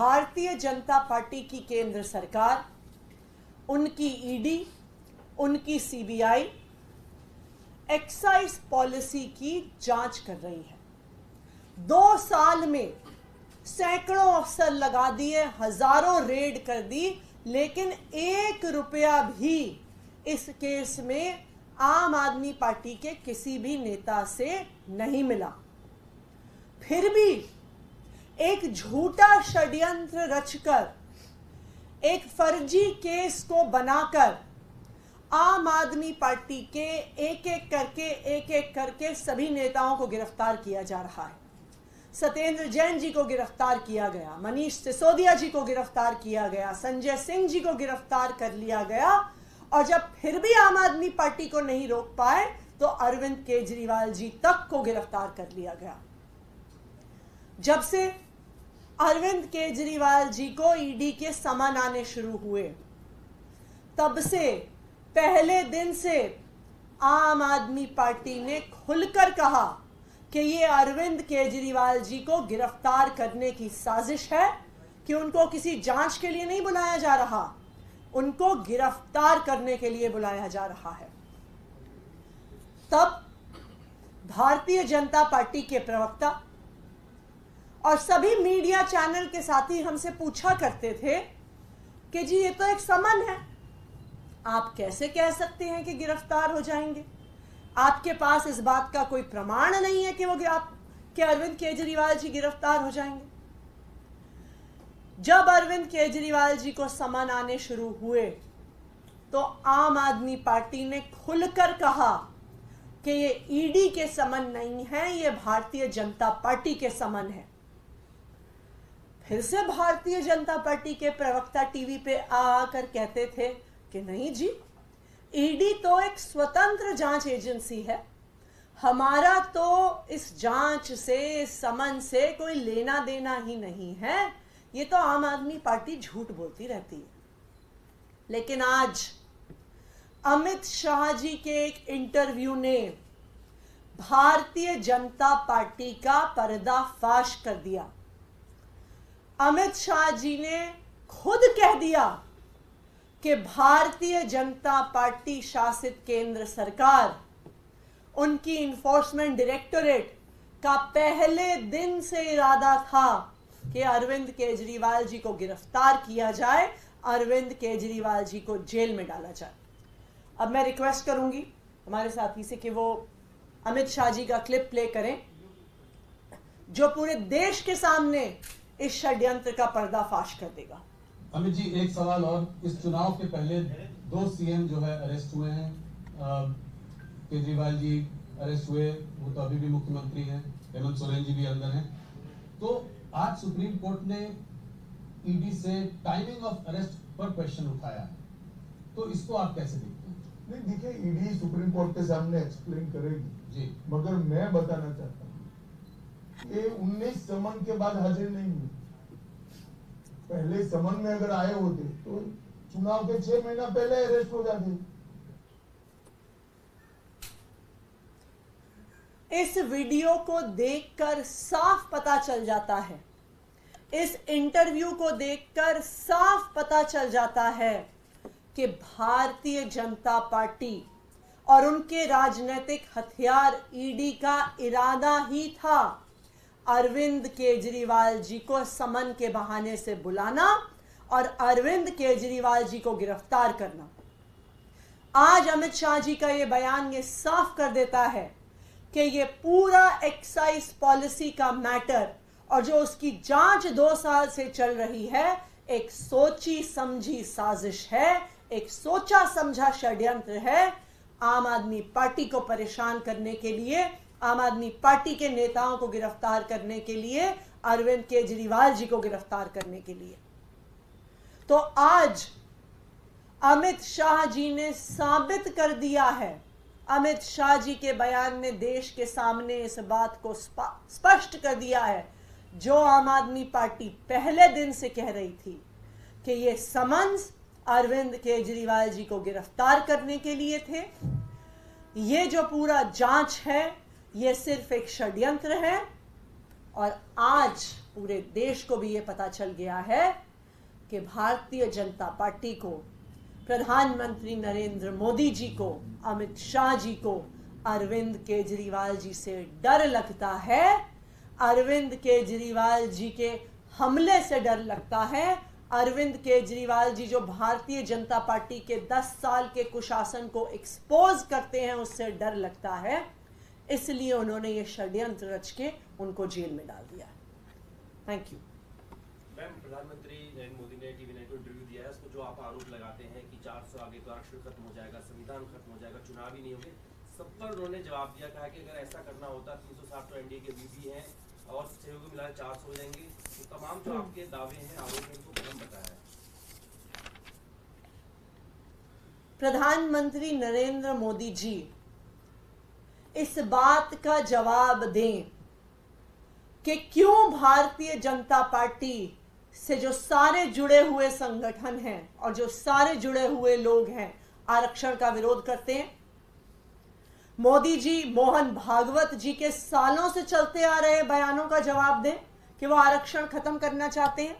Bharatiya Janata party की केंद्र सरकार, उनकी ईडी, उनकी सीबीआई एक्साइज पॉलिसी की जांच कर रही है। 2 साल में सैकड़ों अफसर लगा दिए, हजारों रेड कर दी, लेकिन 1 रुपया भी इस केस में आम आदमी पार्टी के किसी भी नेता से नहीं मिला। फिर भी एक झूठा षड्यंत्र रचकर, एक फर्जी केस को बनाकर आम आदमी पार्टी के एक एक करके सभी नेताओं को गिरफ्तार किया जा रहा है। सत्येंद्र जैन जी को गिरफ्तार किया गया, मनीष सिसोदिया जी को गिरफ्तार किया गया, संजय सिंह जी को गिरफ्तार कर लिया गया, और जब फिर भी आम आदमी पार्टी को नहीं रोक पाए तो अरविंद केजरीवाल जी तक को गिरफ्तार कर लिया गया। जब से अरविंद केजरीवाल जी को ईडी के समन आने शुरू हुए, तब से पहले दिन से आम आदमी पार्टी ने खुलकर कहा कि ये अरविंद केजरीवाल जी को गिरफ्तार करने की साजिश है, कि उनको किसी जांच के लिए नहीं बुलाया जा रहा, उनको गिरफ्तार करने के लिए बुलाया जा रहा है। तब भारतीय जनता पार्टी के प्रवक्ता और सभी मीडिया चैनल के साथी हमसे पूछा करते थे कि जी ये तो एक समन है, आप कैसे कह सकते हैं कि गिरफ्तार हो जाएंगे? आपके पास इस बात का कोई प्रमाण नहीं है कि अरविंद केजरीवाल जी गिरफ्तार हो जाएंगे। जब अरविंद केजरीवाल जी को समन आने शुरू हुए तो आम आदमी पार्टी ने खुलकर कहा कि ये ईडी के समन नहीं है, ये भारतीय जनता पार्टी के समन है। फिर से भारतीय जनता पार्टी के प्रवक्ता टीवी पे आकर कहते थे कि नहीं जी, ईडी तो एक स्वतंत्र जांच एजेंसी है, हमारा तो इस जांच से, इस समन से कोई लेना देना ही नहीं है, ये तो आम आदमी पार्टी झूठ बोलती रहती है। लेकिन आज अमित शाह जी के एक इंटरव्यू ने भारतीय जनता पार्टी का पर्दाफाश कर दिया। अमित शाह जी ने खुद कह दिया कि भारतीय जनता पार्टी शासित केंद्र सरकार, उनकी इन्फोर्समेंट डायरेक्टोरेट का पहले दिन से इरादा था कि अरविंद केजरीवाल जी को गिरफ्तार किया जाए, अरविंद केजरीवाल जी को जेल में डाला जाए। अब मैं रिक्वेस्ट करूंगी हमारे साथी से कि वो अमित शाह जी का क्लिप प्ले करें, जो पूरे देश के सामने इस षड्यंत्र का पर्दाफाश कर देगा। अमित जी, एक सवाल और, इस चुनाव के पहले 2 सीएम जो है अरेस्ट हुए हैं। केजरीवाल जी अरेस्ट हुए, वो तो अभी भी मुख्यमंत्री हैं, हेमंत सोरेन जी भी अंदर हैं। तो आज सुप्रीम कोर्ट ने ईडी से टाइमिंग ऑफ अरेस्ट पर क्वेश्चन उठाया है, तो इसको आप कैसे देखते हैं? नहीं, देखिए, ईडी सुप्रीम कोर्ट के सामने एक्सप्लेन करेगी जी, मगर मैं बताना चाहता हूँ ये 19 समन के बाद हाजिर नहीं हुई। पहले समन में अगर आए होते तो चुनाव के 6 महीना पहले अरेस्ट हो जाते। इस वीडियो को देखकर साफ पता चल जाता है, इस इंटरव्यू को देखकर साफ पता चल जाता है कि भारतीय जनता पार्टी और उनके राजनीतिक हथियार ईडी का इरादा ही था अरविंद केजरीवाल जी को समन के बहाने से बुलाना और अरविंद केजरीवाल जी को गिरफ्तार करना। आज अमित शाह जी का यह बयान ये साफ कर देता है कि ये पूरा एक्साइज पॉलिसी का मैटर और जो उसकी जांच 2 साल से चल रही है, एक सोची समझी साजिश है, एक सोचा समझा षड्यंत्र है, आम आदमी पार्टी को परेशान करने के लिए, आम आदमी पार्टी के नेताओं को गिरफ्तार करने के लिए, अरविंद केजरीवाल जी को गिरफ्तार करने के लिए। तो आज अमित शाह जी ने साबित कर दिया है, अमित शाह जी के बयान ने देश के सामने इस बात को स्पष्ट कर दिया है, जो आम आदमी पार्टी पहले दिन से कह रही थी कि ये समन्स अरविंद केजरीवाल जी को गिरफ्तार करने के लिए थे। ये जो पूरा जांच है, ये सिर्फ एक षड्यंत्र है, और आज पूरे देश को भी ये पता चल गया है कि भारतीय जनता पार्टी को, प्रधानमंत्री नरेंद्र मोदी जी को, अमित शाह जी को अरविंद केजरीवाल जी से डर लगता है। अरविंद केजरीवाल जी के हमले से डर लगता है। अरविंद केजरीवाल जी जो भारतीय जनता पार्टी के 10 साल के कुशासन को एक्सपोज करते हैं, उससे डर लगता है। इसलिए उन्होंने ये षड्यंत्र रच के उनको जेल में डाल दिया। Thank you. मैम, प्रधानमंत्री नरेंद्र मोदी ने TV9 को इंटरव्यू दिया है, उसको जो आप आरोप लगाते हैं कि 400 आगे तो आरक्षण खत्म हो जाएगा, संविधान खत्म हो जाएगा, चुनाव ही नहीं होंगे, सब पर उन्होंने जवाब दिया, कहा कि अगर ऐसा करना होता 360 तो एनडीए के बीच हैं और सहयोगी मिला 400 हो जाएंगे। तो तमाम जो आपके दावे हैं, आरोप हैं, इनको कदम बताया है। प्रधानमंत्री नरेंद्र मोदी जी इस बात का जवाब दें कि क्यों भारतीय जनता पार्टी से जो सारे जुड़े हुए संगठन हैं और जो सारे जुड़े हुए लोग हैं आरक्षण का विरोध करते हैं। मोदी जी मोहन भागवत जी के सालों से चलते आ रहे बयानों का जवाब दें कि वो आरक्षण खत्म करना चाहते हैं।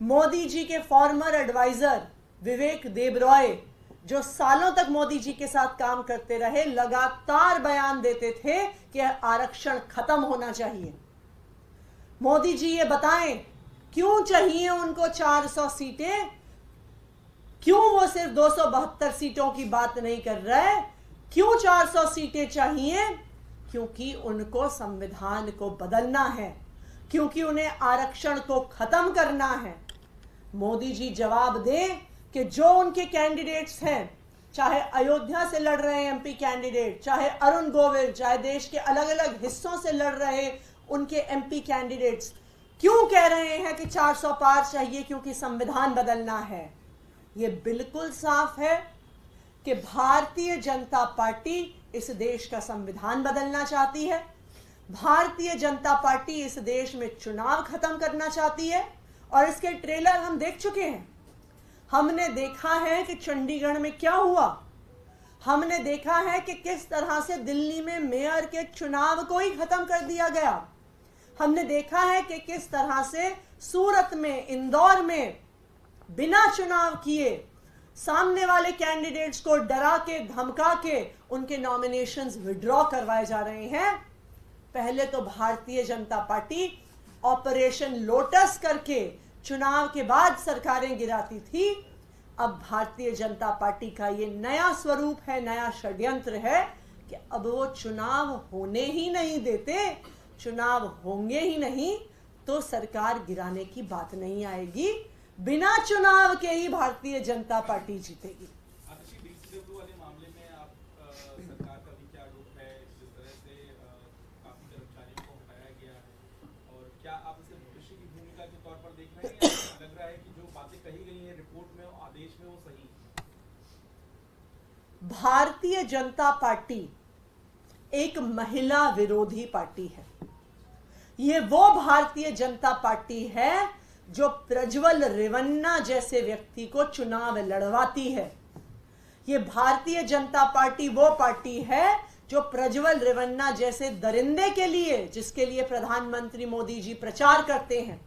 मोदी जी के फॉर्मर एडवाइजर विवेक देबरॉय जो सालों तक मोदी जी के साथ काम करते रहे, लगातार बयान देते थे कि आरक्षण खत्म होना चाहिए। मोदी जी ये बताएं क्यों चाहिए उनको 400 सीटें, क्यों वो सिर्फ 272 सीटों की बात नहीं कर रहे, क्यों 400 सीटें चाहिए? क्योंकि उनको संविधान को बदलना है, क्योंकि उन्हें आरक्षण को खत्म करना है। मोदी जी जवाब दें कि जो उनके कैंडिडेट्स हैं, चाहे अयोध्या से लड़ रहे एमपी कैंडिडेट, चाहे अरुण गोविल, चाहे देश के अलग अलग हिस्सों से लड़ रहे उनके एमपी कैंडिडेट्स, क्यों कह रहे हैं कि 400 पार चाहिए? क्योंकि संविधान बदलना है। ये बिल्कुल साफ है कि भारतीय जनता पार्टी इस देश का संविधान बदलना चाहती है। भारतीय जनता पार्टी इस देश में चुनाव खत्म करना चाहती है और इसके ट्रेलर हम देख चुके हैं। हमने देखा है कि चंडीगढ़ में क्या हुआ, हमने देखा है कि किस तरह से दिल्ली में मेयर के चुनाव को ही खत्म कर दिया गया, हमने देखा है कि किस तरह से सूरत में, इंदौर में बिना चुनाव किए सामने वाले कैंडिडेट्स को डरा के धमका के उनके नॉमिनेशंस विड्रॉ करवाए जा रहे हैं। पहले तो Bharatiya Janata party operation lotus करके चुनाव के बाद सरकारें गिराती थी। अब भारतीय जनता पार्टी का ये नया स्वरूप है, नया षड्यंत्र है कि अब वो चुनाव होने ही नहीं देते। चुनाव होंगे ही नहीं तो सरकार गिराने की बात नहीं आएगी। बिना चुनाव के ही भारतीय जनता पार्टी जीतेगी। वाले मामले में आप सरकार का भी क्या रूप है, जिस तरह से काफी कर्मचारियों को हटाया गया है, और क्या आप इसे भविष्य की भूमिका के तौर पर देख रहे हैं या लग रहा है कि जो बातें कही गई हैं रिपोर्ट में, आदेश में, वो सही? भारतीय जनता पार्टी एक महिला विरोधी पार्टी है। ये वो भारतीय जनता पार्टी है जो प्रज्वल रेवन्ना जैसे व्यक्ति को चुनाव लड़वाती है। ये भारतीय जनता पार्टी वो पार्टी है जो प्रज्वल रेवन्ना जैसे दरिंदे के लिए, जिसके लिए प्रधानमंत्री मोदी जी प्रचार करते हैं।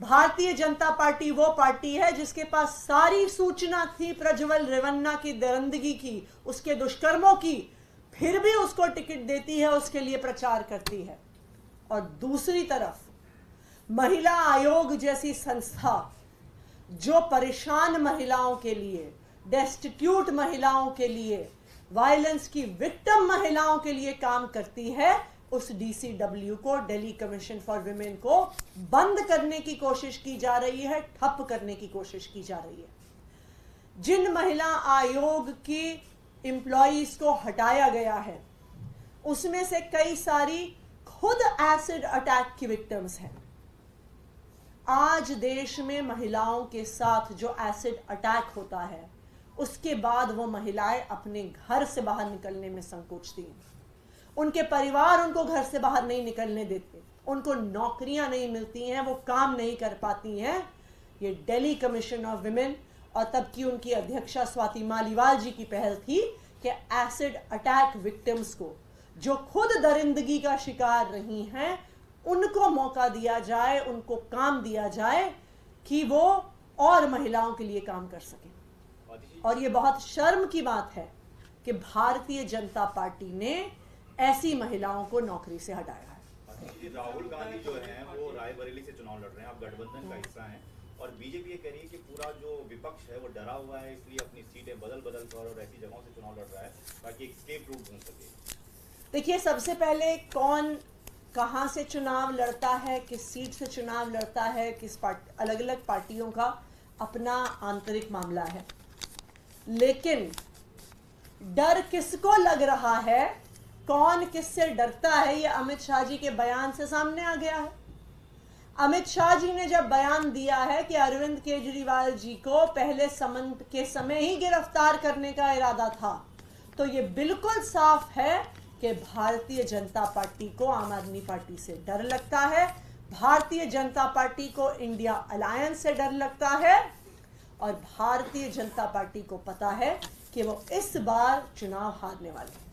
भारतीय जनता पार्टी वो पार्टी है जिसके पास सारी सूचना थी प्रज्वल रेवन्ना की दरिंदगी की, उसके दुष्कर्मों की, फिर भी उसको टिकट देती है, उसके लिए प्रचार करती है। और दूसरी तरफ महिला आयोग जैसी संस्था जो परेशान महिलाओं के लिए, डेस्टिट्यूट महिलाओं के लिए, वायलेंस की विक्टिम महिलाओं के लिए काम करती है, उस डीसीडब्ल्यू को, दिल्ली कमीशन फॉर विमेन को बंद करने की कोशिश की जा रही है, ठप करने की कोशिश की जा रही है। जिन महिला आयोग की एम्प्लॉइज को हटाया गया है उसमें से कई सारी खुद एसिड अटैक की विक्टिम्स हैं। आज देश में महिलाओं के साथ जो एसिड अटैक होता है उसके बाद वो महिलाएं अपने घर से बाहर निकलने में संकोचती हैं। उनके परिवार उनको घर से बाहर नहीं निकलने देते, उनको नौकरियां नहीं मिलती हैं, वो काम नहीं कर पाती हैं। ये दिल्ली कमीशन ऑफ विमेन और तब की उनकी अध्यक्षा स्वाति मालीवाल जी की पहल थी कि एसिड अटैक विक्टिम्स को, जो खुद दरिंदगी का शिकार रही हैं, उनको मौका दिया जाए, उनको काम दिया जाए कि वो और महिलाओं के लिए काम कर सकें। और ये बहुत शर्म की बात है कि भारतीय जनता पार्टी ने ऐसी महिलाओं को नौकरी से हटाया है। राहुल गांधी जो हैं वो रायबरेली से चुनाव लड़ रहे हैं, आप गठबंधन का हिस्सा हैं, और बीजेपी ये कह रही है कि पूरा जो विपक्ष है वो डरा हुआ है, इसलिए अपनी सीटें बदल कर और ऐसी जगहों से चुनाव लड़ रहा है ताकि एक स्केप रूट ढूंढ सके। देखिए, सबसे पहले कौन कहाँ से चुनाव लड़ता है, किस सीट से चुनाव लड़ता है, किस अलग अलग पार्टियों का अपना आंतरिक मामला है, लेकिन डर किसको लग रहा है, कौन किससे डरता है, ये अमित शाह जी के बयान से सामने आ गया है। अमित शाह जी ने जब बयान दिया है कि अरविंद केजरीवाल जी को पहले समन के समय ही गिरफ्तार करने का इरादा था, तो ये बिल्कुल साफ है कि भारतीय जनता पार्टी को आम आदमी पार्टी से डर लगता है, भारतीय जनता पार्टी को इंडिया अलायंस से डर लगता है, और भारतीय जनता पार्टी को पता है कि वो इस बार चुनाव हारने वाले हैं।